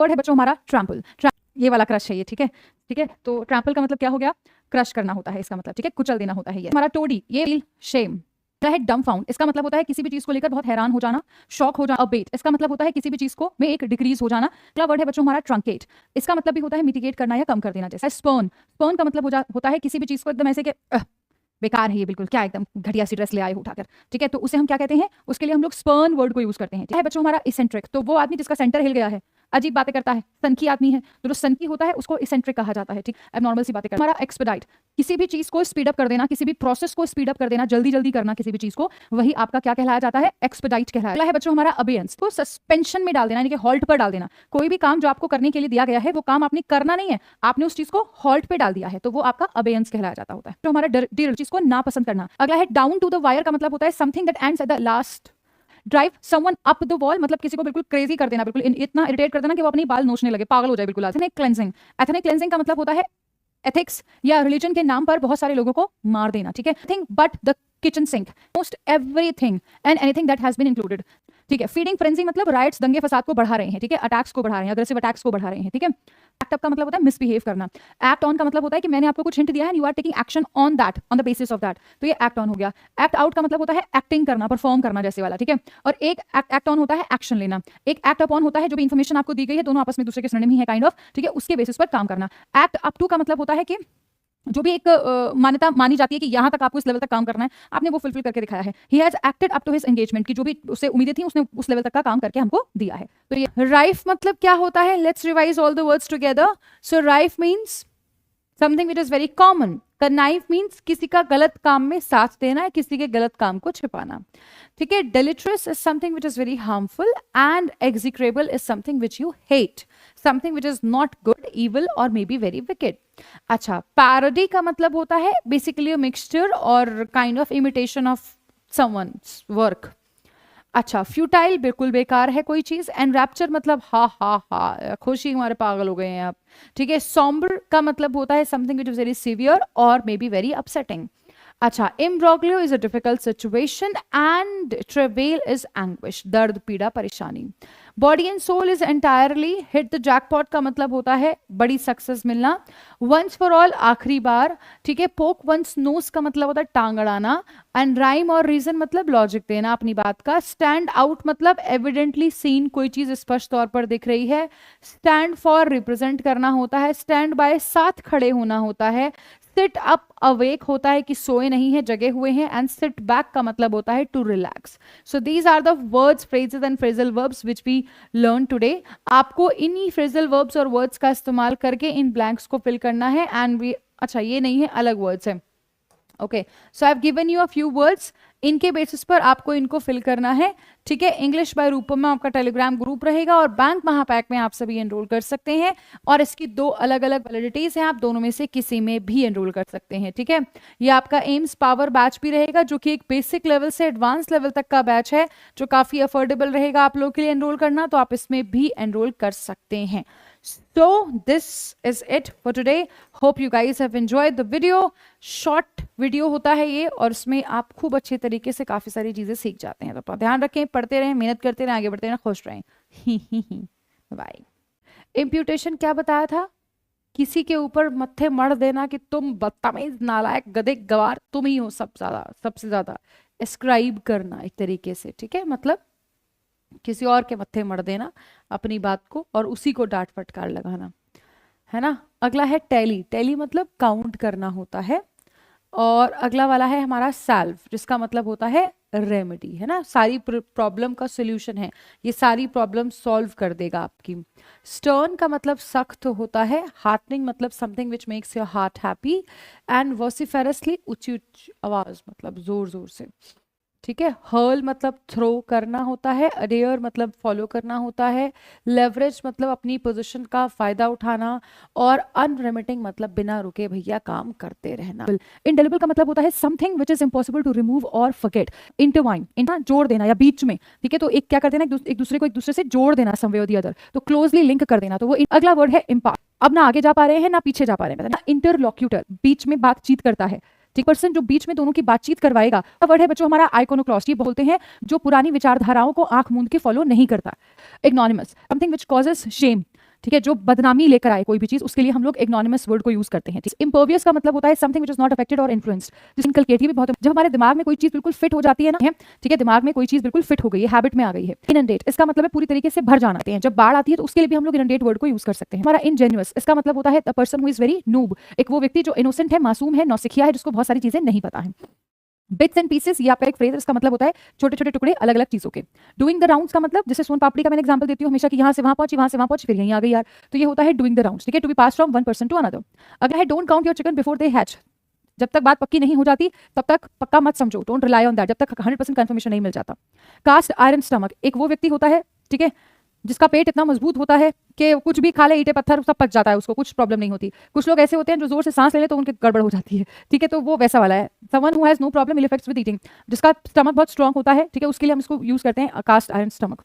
Word है बच्चों हमारा ट्रैम्पल। ये वाला क्रश है ये, ठीक है ठीक है। तो ट्रैम्पल का मतलब क्या हो गया, क्रश करना होता है इसका मतलब, ठीक है, कुचल देना होता है। ये हमारा टोडी, ये फील शेम है। डम्फाउंड इसका मतलब होता है किसी भी चीज को लेकर बहुत हैरान हो जाना, शॉक हो जाना। अबेट इसका मतलब होता है किसी भी चीज को में एक डिक्रीज हो जाना। अगला वर्ड है बच्चों हमारा ट्रंकेट, इसका मतलब भी होता है मिटिगेट करना या कम कर देना। जैसे स्पर्न, स्पर्न का मतलब होता है किसी भी चीज को एकदम ऐसे कि बेकार है ये, बिल्कुल क्या एकदम घटिया सी ड्रेस ले आए हो उठाकर, ठीक है, तो उसे हम क्या कहते हैं, उसके लिए हम लोग स्पर्न वर्ड को यूज करते हैं। ठीक है बच्चों हमारा इसेंट्रिक, तो वो आदमी जिसका सेंटर हिल गया है, अजीब बातें करता है, सनकी आदमी है, तो जो सनकी होता है उसको इसेंट्रिक कहा जाता है। ठीक, एबनॉर्मल सी बातें करता है। हमारा एक्सपेडाइट, किसी भी चीज को स्पीड अप कर देना, किसी भी प्रोसेस को स्पीड अप कर देना, जल्दी जल्दी करना किसी भी चीज को, वही आपका क्या कहलाया जाता है, एक्सपेडाइट कहलाया। अगला है बच्चों हमारा अबेयंस, तो सस्पेंशन में डाल देना, यानी कि हॉल्ट पर डाल देना। कोई भी काम जो आपको करने के लिए दिया गया है वो काम आपने करना नहीं है, आपने उस चीज को हॉल्ट पे डाल दिया है, तो वो आपका अबेयंस कहलाया जाता होता है। तो हमारा डिर, चीज को नापसंद करना। अगला है डाउन टू द वायर, का मतलब होता है something that ends at the last. Drive someone up the wall, मतलब किसी को बिल्कुल क्रेजी कर देना, बिल्कुल इतना इरिटेट कर देना कि वो अपनी बाल नोचने लगे, पागल हो जाए बिल्कुल। एथनिक क्लेंजिंग, एथनिक क्लेंजिंग का मतलब होता है एथिक्स या रिलीजन के नाम पर बहुत सारे लोगों को मार देना। ठीक है, thing but the kitchen sink, most everything and anything that has been included. ठीक है, फीडिंग फ्रेंजी मतलब राइट्स, दंगे फसाद को बढ़ा रहे हैं, ठीक है, अटैक्स को बढ़ा रहे हैं, अग्रेसिव अटैक्स को बढ़ा रहे हैं। ठीक है, एक्ट अप का मतलब होता है मिसबिहेव करना। एक्ट ऑन का मतलब होता है कि मैंने आपको कुछ हिंट दिया है, you are taking action on that, on the basis of that, तो ये एक्ट ऑन हो गया। एक्ट आउट का मतलब होता है एक्टिंग करना, परफॉर्म करना जैसे वाला। ठीक है, और एक एक्ट ऑन होता है एक्शन लेना, एक एक्ट अप ऑन होता है जो भी इन्फॉर्मेशन आपको दी गई है, दोनों आपस में दूसरे के सिनोनिम ही है काइंड ऑफ, ठीक है, उसके बेसिस पर काम करना। एक्ट अप टू का मतलब होता है कि जो भी एक मान्यता मानी जाती है कि यहां तक आपको इस लेवल तक काम करना है, आपने वो फुलफिल करके दिखाया है। He has acted up to his engagement, की जो भी उससे उम्मीदें थी उसने उस लेवल तक का काम करके हमको दिया है। तो ये राइफ मतलब क्या होता है, let's revise all the words together. So rife means something which is very common. Connive means किसी का गलत काम में साथ देना है, किसी के गलत काम को छिपाना। ठीक है, deleterious is something which is very harmful and execrable is something which you hate, something which is not good, evil और मे बी वेरी विकेड। अच्छा, पैरोडी का मतलब होता है बेसिकली मिक्सचर और kind of imitation of someone's work. अच्छा, futile बिल्कुल बेकार है कोई चीज। एंड रैप्चर मतलब हा हा हा, खुशी हमारे पागल हो गए हैं आप। ठीक है, सॉम्बर का मतलब होता है something which is very severe और मे बी वेरी अपसेटिंग। अच्छा, imbroglio is a difficult situation and travail is anguish, दर्द पीड़ा परेशानी। Body and soul is entirely hit the jackpot का मतलब होता है बड़ी सक्सेस मिलना। वंस फॉर ऑल आखिरी बार। ठीक है, पोक वंस नोज का मतलब होता है टांग अड़ाना। एंड राइम और रीजन मतलब लॉजिक देना अपनी बात का। स्टैंड आउट मतलब एविडेंटली सीन, कोई चीज स्पष्ट तौर पर दिख रही है। स्टैंड फॉर रिप्रेजेंट करना होता है। स्टैंड बाय साथ खड़े होना होता है। सिट अप अवेक होता है कि सोए नहीं है, जगे हुए हैं। एंड सिट बैक का मतलब होता है to relax. So these are the words, phrases and phrasal verbs which we learn today. आपको इन्हीं फ्रेजल वर्ब्स और वर्ड्स का इस्तेमाल करके इन ब्लैंक्स को फिल करना है। एंड वी, अच्छा ये नहीं है, अलग वर्ड्स है। Okay, so I have given you a few words, इनके बेसिस पर आपको इनको फिल करना है। ठीक है, इंग्लिश बाय रूपम में आपका टेलीग्राम ग्रुप रहेगा और बैंक महापैक में आप सभी एनरोल कर सकते हैं। और इसकी दो अलग अलग वैलिडिटीज हैं, आप दोनों में से किसी में भी एनरोल कर सकते हैं। ठीक है, ये आपका एम्स पावर बैच भी रहेगा जो कि एक बेसिक लेवल से एडवांस लेवल तक का बैच है, जो काफी अफोर्डेबल रहेगा आप लोगों के लिए एनरोल करना, तो आप इसमें भी एनरोल कर सकते हैं। So this is it for today. Hope you guys have enjoyed the video. Short video होता है ये और इसमें आप खूब अच्छे तरीके से काफी सारी चीजें सीख जाते हैं। तो ध्यान रखें, पढ़ते रहें, मेहनत करते रहें, आगे बढ़ते रहें, खुश रहें। बाय। इम्प्यूटेशन क्या बताया था, किसी के ऊपर मत्थे मढ़ देना कि तुम बदतमीज, नालायक, गधे, गवार, तुम ही हो सबसे ज्यादा। एस्क्राइब करना एक तरीके से, ठीक है, मतलब किसी और के मत्थे मढ़ देना अपनी बात को और उसी को डांट फटकार लगाना, है ना। अगला है टैली, टैली मतलब काउंट करना होता है। और अगला वाला है हमारा सैल्व, जिसका मतलब होता है रेमेडी, है ना, सारी प्रॉब्लम का सोल्यूशन है, ये सारी प्रॉब्लम सॉल्व कर देगा आपकी। स्टर्न का मतलब सख्त होता है। हार्टनिंग मतलब something which makes your heart happy. And vociferously, ऊंची ऊंची आवाज मतलब जोर जोर से। ठीक है, हर्ल मतलब थ्रो करना होता है। अडेयर मतलब फॉलो करना होता है। लेवरेज मतलब अपनी पोजीशन का फायदा उठाना। और अनरेमिटिंग मतलब बिना रुके भैया काम करते रहना। इंडेलिबल का मतलब होता है something which is impossible to remove और फॉरगेट। इंटरवाइन, जोड़ देना या बीच में, ठीक है, तो एक क्या कर देना, एक दूसरे को एक दूसरे से जोड़ देना, समवे और दी अदर, तो क्लोजली लिंक कर देना, तो वो अगला वर्ड है इम्पार्ट। अब ना आगे जा पा रहे हैं ना पीछे जा पा रहे हैं। इंटरलॉक्यूटर, बीच में बातचीत करता है, ठीक, पर्सन जो बीच में दोनों की बातचीत करवाएगा। वर्ड है बच्चों हमारा आइकोनोक्लास्ट, ये बोलते हैं जो पुरानी विचारधाराओं को आंख मूंद के फॉलो नहीं करता। इग्नोनिमस, समथिंग विच कॉजेस शेम, ठीक है, जो बदनामी लेकर आए कोई भी चीज, उसके लिए हम लोग एग्नोनिमस वर्ड को यूज करते हैं। इम्पर्वियस का मतलब होता है something which is not affected और इन्फ्लुएंस्ड। इनकलकेट भी बहुत, जब हमारे दिमाग में कोई चीज बिल्कुल फिट हो जाती है ना, ठीक है, दिमाग में कोई चीज बिल्कुल फिट हो गई है, हैबिट में आ गई है। इनंडेट इसका मतलब है पूरी तरीके से भर जाना है। जब बाढ़ आती है तो उसके लिए भी हम लोग इनंडेट वर्ड को यूज कर सकते हैं। हमारा इनजेन्युअस इसका मतलब होता है the person who is very noob, एक वो व्यक्ति जो इनोसेंट है, मासूम है, नौसिखिया है, जिसको बहुत सारी चीजें नहीं पता है। बिट्स एंड पीसेस, ये आपका एक फ्रेज, इसका मतलब होता है छोटे छोटे टुकड़े अलग अलग चीजों के। डूइंग द राउंड्स का मतलब, जैसे सोन पापड़ी का मैंने एग्जांपल देती हूँ हमेशा कि यहाँ से वहां पहुंची, वहां से वहां पहुंची, फिर यहीं आ गई यार, तो ये होता है डूइंग द राउंड्स। ठीक है, to be pass from one person to another. अगर है don't count your chicken before they hatch, जब तक बात पक्की नहीं हो जाती तब तक पक्का मत समझो, डोंट रिलाई ऑन दैट, जब तक 100% कंफर्मेशन नहीं मिल जाता। कास्ट आयरन स्टमक, एक वो व्यक्ति होता है, ठीक है, जिसका पेट इतना मजबूत होता है कि कुछ भी खा ले, ईंटें पत्थर सब पच जाता है, उसको कुछ प्रॉब्लम नहीं होती। कुछ लोग ऐसे होते हैं जो जोर से सांस ले ले तो उनकी गड़बड़ हो जाती है, ठीक है, तो वो वैसा वाला है। Someone who has no problem ill effects with eating, जिसका स्टमक बहुत स्ट्रांग होता है, ठीक है, उसके लिए हम इसको यूज करते हैं cast iron stomach.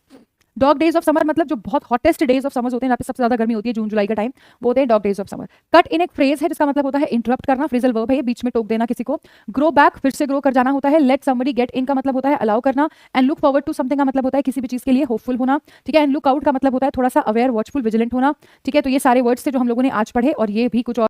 Dog days of summer मतलब जो बहुत हॉटेस्ट डेज ऑफ समर होते हैं, यहाँ पे सबसे ज्यादा गर्मी होती है जून जुलाई का टाइम, वो होते हैं dog days of summer. Cut in एक फ्रेज है जिसका मतलब होता है इंटरप्ट करना, फ्रेजल वर्ब है, बीच में टोक देना किसी को। ग्रो बैक फिर से ग्रो कर जाना होता है। लेट समबडी गेट इन का मतलब होता है अलाउ करना। And look forward to something का मतलब होता है किसी भी चीज के लिए होपफुल होना, ठीक है। एंड लुक आउट का मतलब होता है थोड़ा सा अवेयर, वॉचफुल, विजिलेंट होना, ठीक है। तो ये सारे वर्ड्स थे जो हम लोगों ने आज पढ़े, और ये भी कुछ और